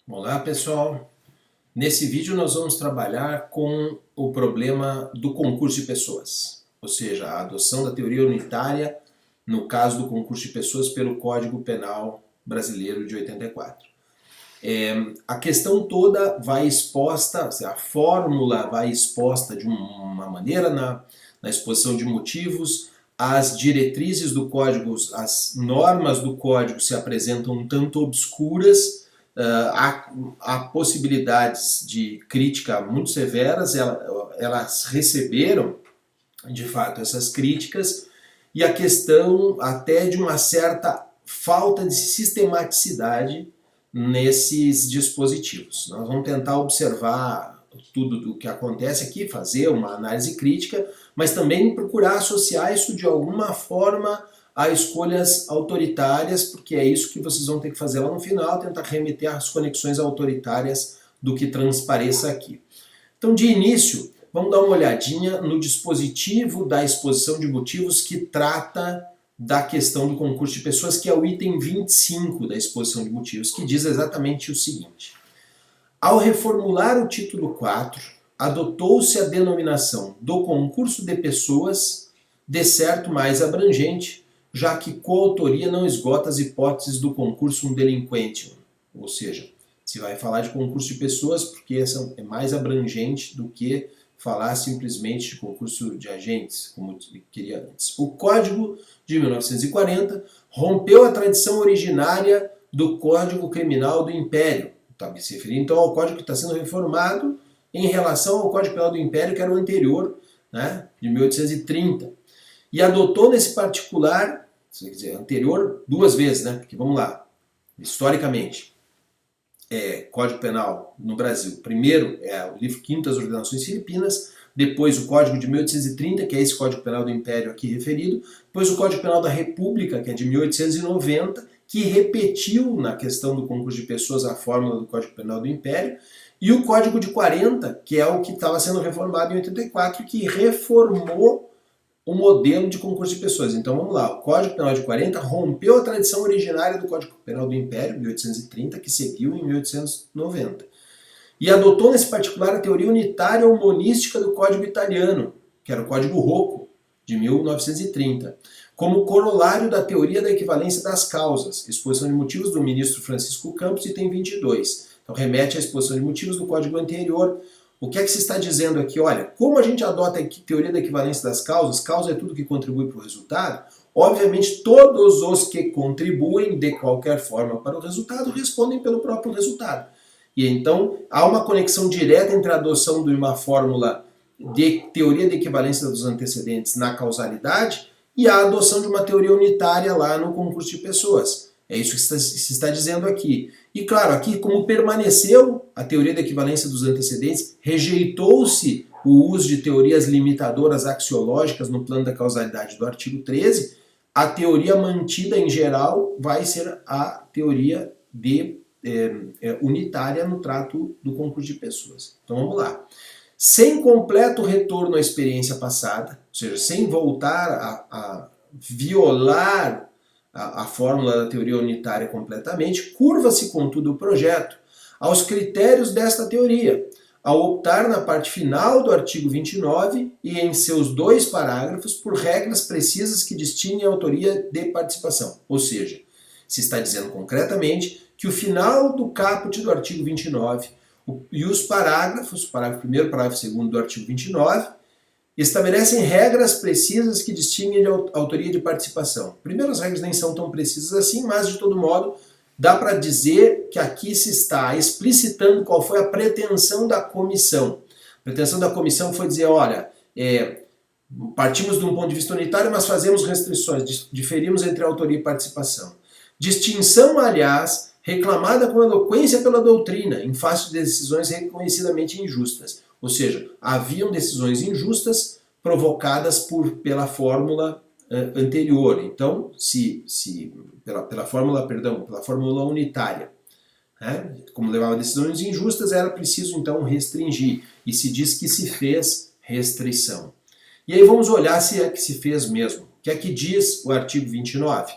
Olá pessoal, nesse vídeo nós vamos trabalhar com o problema do concurso de pessoas, ou seja, a adoção da teoria unitária no caso do concurso de pessoas pelo Código Penal Brasileiro de 84. A questão toda vai exposta, a fórmula vai exposta de uma maneira na exposição de motivos, as diretrizes do código, as normas do código se apresentam um tanto obscuras, há possibilidades de crítica muito severas, elas receberam de fato essas críticas, e a questão até de uma certa falta de sistematicidade nesses dispositivos. Nós vamos tentar observar tudo o que acontece aqui, fazer uma análise crítica, mas também procurar associar isso de alguma forma a escolhas autoritárias, porque é isso que vocês vão ter que fazer lá no final, tentar remeter às conexões autoritárias do que transpareça aqui. Então, de início, vamos dar uma olhadinha no dispositivo da exposição de motivos que trata da questão do concurso de pessoas, que é o item 25 da exposição de motivos, que diz exatamente o seguinte: ao reformular o título 4, adotou-se a denominação do concurso de pessoas, de certo mais abrangente, já que coautoria não esgota as hipóteses do concurso delinquente. Ou seja, se vai falar de concurso de pessoas, porque essa é mais abrangente do que falar simplesmente de concurso de agentes, como eu queria antes. O Código de 1940 rompeu a tradição originária do Código Criminal do Império. Está se referindo então ao Código que está sendo reformado em relação ao Código Penal do Império, que era o anterior, né, de 1830. E adotou nesse particular, quer dizer, anterior duas vezes, né, porque vamos lá, historicamente, Código Penal no Brasil. Primeiro é o livro 5º das Ordenações Filipinas, depois o Código de 1830, que é esse Código Penal do Império aqui referido, depois o Código Penal da República, que é de 1890, que repetiu na questão do concurso de pessoas a fórmula do Código Penal do Império, e o Código de 40, que é o que estava sendo reformado em 84, que reformou o modelo de concurso de pessoas. Então vamos lá, o Código Penal de 40 rompeu a tradição originária do Código Penal do Império, 1830, que seguiu em 1890. E adotou nesse particular a teoria unitária ou monística do Código Italiano, que era o Código Rocco, de 1930, como corolário da teoria da equivalência das causas, exposição de motivos do ministro Francisco Campos, item 22. Então remete à exposição de motivos do Código anterior. O que é que se está dizendo aqui? Olha, como a gente adota a teoria da equivalência das causas, causa é tudo que contribui para o resultado, obviamente todos os que contribuem de qualquer forma para o resultado respondem pelo próprio resultado. E então há uma conexão direta entre a adoção de uma fórmula de teoria de equivalência dos antecedentes na causalidade e a adoção de uma teoria unitária lá no concurso de pessoas. É isso que se está dizendo aqui. E claro, aqui como permaneceu a teoria da equivalência dos antecedentes, rejeitou-se o uso de teorias limitadoras axiológicas no plano da causalidade do artigo 13, a teoria mantida em geral vai ser a teoria unitária no trato do concurso de pessoas. Então vamos lá. Sem completo retorno à experiência passada, ou seja, sem voltar a violar a fórmula da teoria unitária completamente, curva-se, contudo, o projeto aos critérios desta teoria, ao optar na parte final do artigo 29 e em seus 2 parágrafos por regras precisas que distinguem a autoria de participação. Ou seja, se está dizendo concretamente que o final do caput do artigo 29 e os parágrafos, parágrafo 1º, parágrafo 2º do artigo 29, estabelecem regras precisas que distinguem a autoria de participação. Primeiro, as regras nem são tão precisas assim, mas de todo modo dá para dizer que aqui se está explicitando qual foi a pretensão da comissão. A pretensão da comissão foi dizer, olha, partimos de um ponto de vista unitário, mas fazemos restrições, diferimos entre autoria e participação. Distinção, aliás, reclamada com eloquência pela doutrina, em face de decisões reconhecidamente injustas. Ou seja, haviam decisões injustas provocadas pela fórmula anterior. Então, pela fórmula unitária, né, como levava a decisões injustas, era preciso então restringir. E se diz que se fez restrição. E aí vamos olhar se é que se fez mesmo. O que é que diz o artigo 29?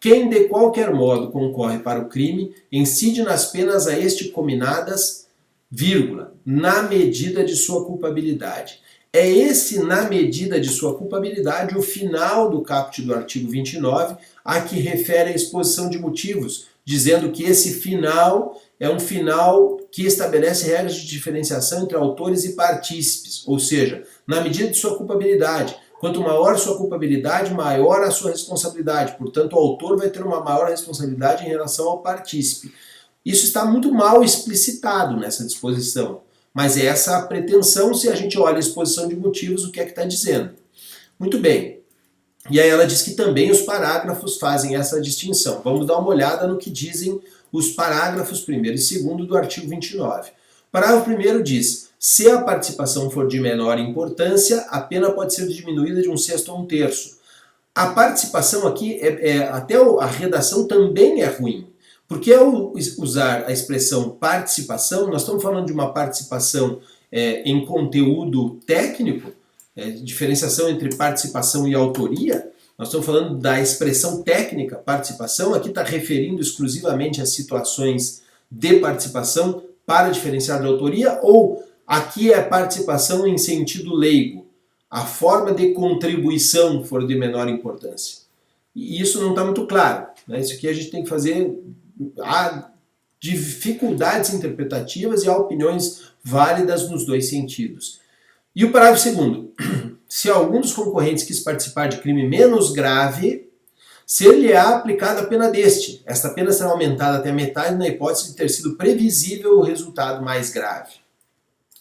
Quem de qualquer modo concorre para o crime incide nas penas a este cominadas, vírgula, na medida de sua culpabilidade. É esse na medida de sua culpabilidade o final do caput do artigo 29 a que refere a exposição de motivos, dizendo que esse final é um final que estabelece regras de diferenciação entre autores e partícipes, ou seja, na medida de sua culpabilidade. Quanto maior sua culpabilidade, maior a sua responsabilidade. Portanto, o autor vai ter uma maior responsabilidade em relação ao partícipe. Isso está muito mal explicitado nessa disposição, mas é essa a pretensão se a gente olha a exposição de motivos, o que é que está dizendo. Muito bem. E aí ela diz que também os parágrafos fazem essa distinção. Vamos dar uma olhada no que dizem os parágrafos 1º e 2º do artigo 29. O parágrafo 1º diz: se a participação for de menor importância, a pena pode ser diminuída de 1/6 a 1/3. A participação aqui, até a redação também é ruim, porque ao usar a expressão participação, nós estamos falando de uma participação em conteúdo técnico, diferenciação entre participação e autoria. Nós estamos falando da expressão técnica participação, aqui está referindo exclusivamente a situações de participação para diferenciar da autoria, ou aqui é participação em sentido leigo, a forma de contribuição for de menor importância. E isso não está muito claro, né? Isso aqui a gente tem que fazer, há dificuldades interpretativas e há opiniões válidas nos dois sentidos. E o parágrafo 2º, se algum dos concorrentes quis participar de crime menos grave, ser-lhe-á aplicada a pena deste. Esta pena será aumentada até a metade na hipótese de ter sido previsível o resultado mais grave.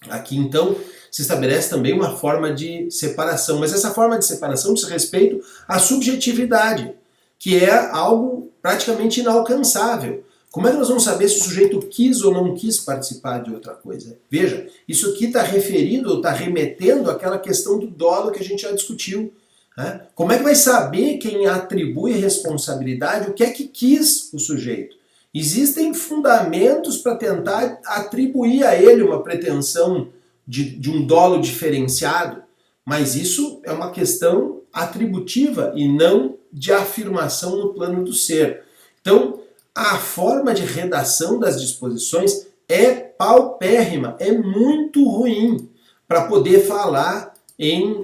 Aqui, então, se estabelece também uma forma de separação, mas essa forma de separação diz respeito à subjetividade, que é algo praticamente inalcançável. Como é que nós vamos saber se o sujeito quis ou não quis participar de outra coisa? Veja, isso aqui está referido, está remetendo àquela questão do dolo que a gente já discutiu. Né? Como é que vai saber quem atribui responsabilidade, o que é que quis o sujeito? Existem fundamentos para tentar atribuir a ele uma pretensão de um dolo diferenciado, mas isso é uma questão atributiva e não de afirmação no plano do ser. Então, a forma de redação das disposições é paupérrima, é muito ruim para poder falar em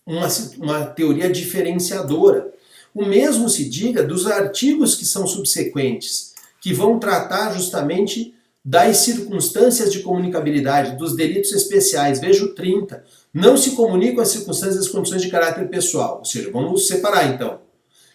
uma teoria diferenciadora. O mesmo se diga dos artigos que são subsequentes, que vão tratar justamente das circunstâncias de comunicabilidade, dos delitos especiais. Veja o 30. Não se comunicam as circunstâncias e as condições de caráter pessoal. Ou seja, vamos separar então.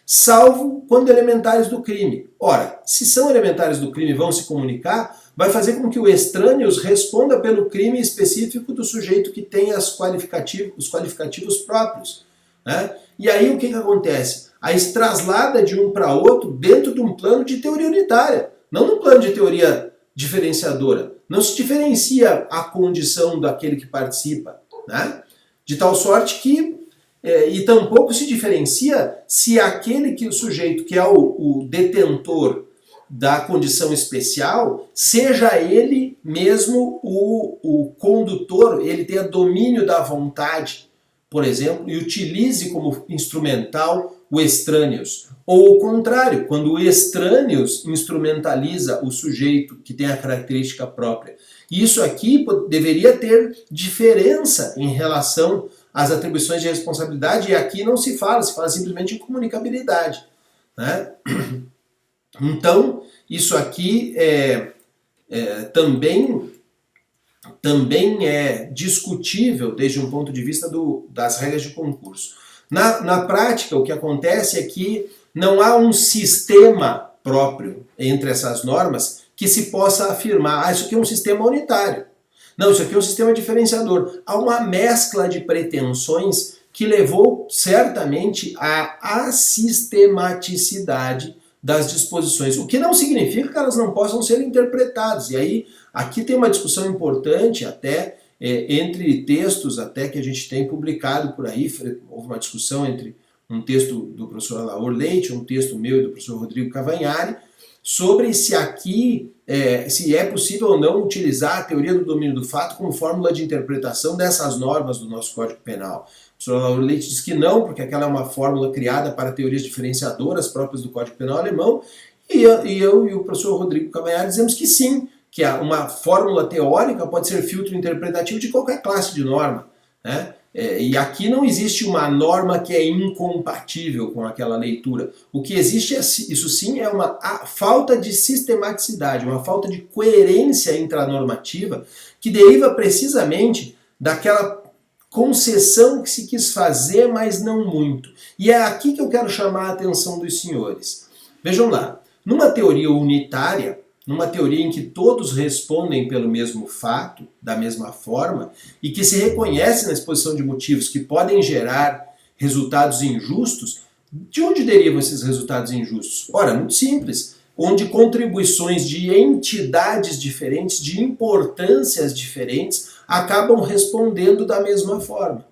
Salvo quando elementares do crime. Ora, se são elementares do crime e vão se comunicar, vai fazer com que o estranhos responda pelo crime específico do sujeito que tem os qualificativos próprios. Né? E aí o que acontece? Aí se traslada de um para outro dentro de um plano de teoria unitária, não num plano de teoria diferenciadora. Não se diferencia a condição daquele que participa, né? De tal sorte que e tampouco se diferencia se aquele que o sujeito que é o detentor da condição especial, seja ele mesmo o condutor, ele tenha domínio da vontade, por exemplo, e utilize como instrumental o estranhos. Ou o contrário, quando o estranhos instrumentaliza o sujeito que tem a característica própria. Isso aqui deveria ter diferença em relação às atribuições de responsabilidade, e aqui não se fala simplesmente em comunicabilidade. Né? Então, isso aqui também é discutível desde um ponto de vista das regras de concurso. Na prática, o que acontece é que não há um sistema próprio entre essas normas que se possa afirmar, isso aqui é um sistema unitário. Não, isso aqui é um sistema diferenciador. Há uma mescla de pretensões que levou certamente à assistematicidade das disposições, o que não significa que elas não possam ser interpretadas. E aí, aqui tem uma discussão importante até entre textos até que a gente tem publicado por aí. Houve uma discussão entre um texto do professor Alaor Leite, um texto meu e do professor Rodrigo Cavagnari, sobre se aqui se é possível ou não utilizar a teoria do domínio do fato como fórmula de interpretação dessas normas do nosso Código Penal. professora Laura Leite diz que não, porque aquela é uma fórmula criada para teorias diferenciadoras próprias do Código Penal alemão, e eu e o professor Rodrigo Cavanhaque dizemos que sim, que uma fórmula teórica pode ser filtro interpretativo de qualquer classe de norma, né? E aqui não existe uma norma que é incompatível com aquela leitura. O que existe, isso sim, é uma falta de sistematicidade, uma falta de coerência intranormativa que deriva precisamente daquela concessão que se quis fazer, mas não muito. E é aqui que eu quero chamar a atenção dos senhores. Vejam lá, numa teoria unitária, numa teoria em que todos respondem pelo mesmo fato, da mesma forma, e que se reconhece na exposição de motivos que podem gerar resultados injustos, de onde derivam esses resultados injustos? Ora, muito simples, onde contribuições de entidades diferentes, de importâncias diferentes, acabam respondendo da mesma forma.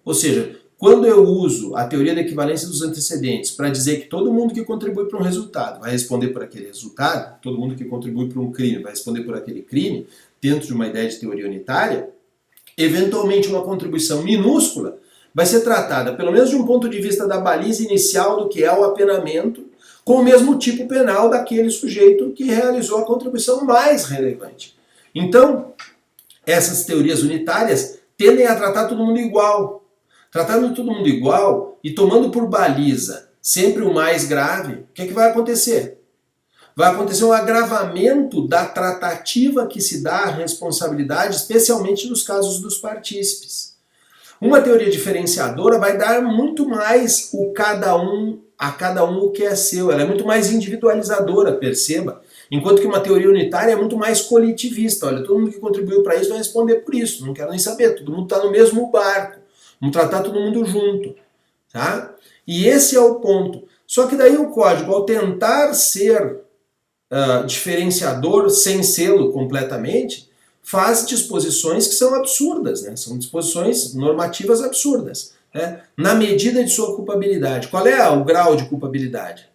Ou seja, quando eu uso a teoria da equivalência dos antecedentes para dizer que todo mundo que contribui para um resultado vai responder por aquele resultado, todo mundo que contribui para um crime vai responder por aquele crime, dentro de uma ideia de teoria unitária, eventualmente uma contribuição minúscula vai ser tratada, pelo menos de um ponto de vista da baliza inicial do que é o apenamento, com o mesmo tipo penal daquele sujeito que realizou a contribuição mais relevante. Então, essas teorias unitárias tendem a tratar todo mundo igual. Tratando todo mundo igual e tomando por baliza sempre o mais grave, o que é que vai acontecer? Vai acontecer um agravamento da tratativa que se dá à responsabilidade, especialmente nos casos dos partícipes. Uma teoria diferenciadora vai dar muito mais a cada um o que é seu, ela é muito mais individualizadora, perceba. Enquanto que uma teoria unitária é muito mais coletivista. Olha, todo mundo que contribuiu para isso vai responder por isso, não quero nem saber, todo mundo está no mesmo barco. Vamos tratar todo mundo junto, tá? E esse é o ponto. Só que daí o código, ao tentar ser diferenciador sem sê-lo completamente, faz disposições que são absurdas, né? São disposições normativas absurdas, né? Na medida de sua culpabilidade. Qual é o grau de culpabilidade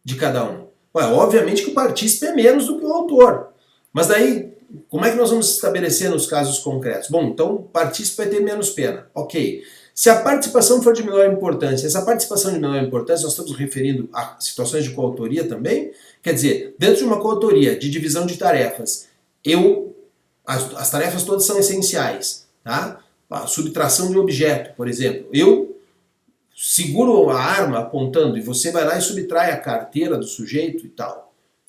de cada um? Ué, obviamente que o partícipe é menos do que o autor. Mas daí, como é que nós vamos estabelecer nos casos concretos? Bom, então o partícipe vai ter menos pena. Ok. Se a participação for de menor importância, essa participação de menor importância, nós estamos referindo a situações de coautoria também? Quer dizer, dentro de uma coautoria de divisão de tarefas, as tarefas todas são essenciais, tá? A subtração de objeto, por exemplo. Eu seguro a arma apontando e você vai lá e subtrai a carteira do sujeito e tal.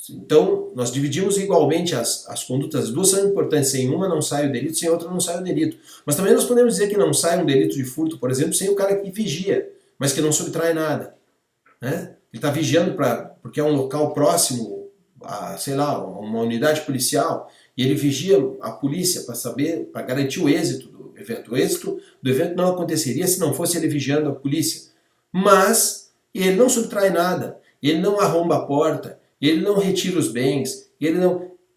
Então, nós dividimos igualmente as condutas, as duas são importantes, sem uma não sai o delito, sem outra não sai o delito. Mas também nós podemos dizer que não sai um delito de furto, por exemplo, sem o cara que vigia, mas que não subtrai nada, né? Ele está vigiando porque é um local próximo a, sei lá, uma unidade policial, e ele vigia a polícia para garantir o êxito do evento. O êxito do evento não aconteceria se não fosse ele vigiando a polícia. Mas ele não subtrai nada, ele não arromba a porta, ele não retira os bens,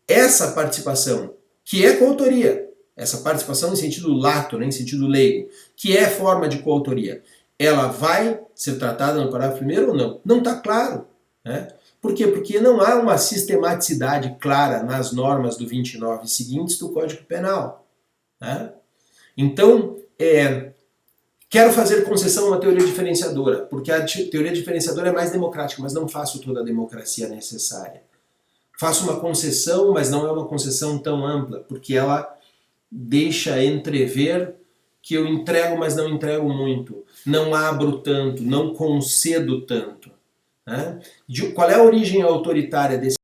essa participação, que é coautoria, essa participação em sentido lato, né, em sentido leigo, que é forma de coautoria, ela vai ser tratada no parágrafo 1º ou não? Não está claro, né? Por quê? Porque não há uma sistematicidade clara nas normas do 29 seguintes do Código Penal, né? Então, quero fazer concessão a uma teoria diferenciadora, porque a teoria diferenciadora é mais democrática, mas não faço toda a democracia necessária. Faço uma concessão, mas não é uma concessão tão ampla, porque ela deixa entrever que eu entrego, mas não entrego muito. Não abro tanto, não concedo tanto, né? Qual é a origem autoritária desse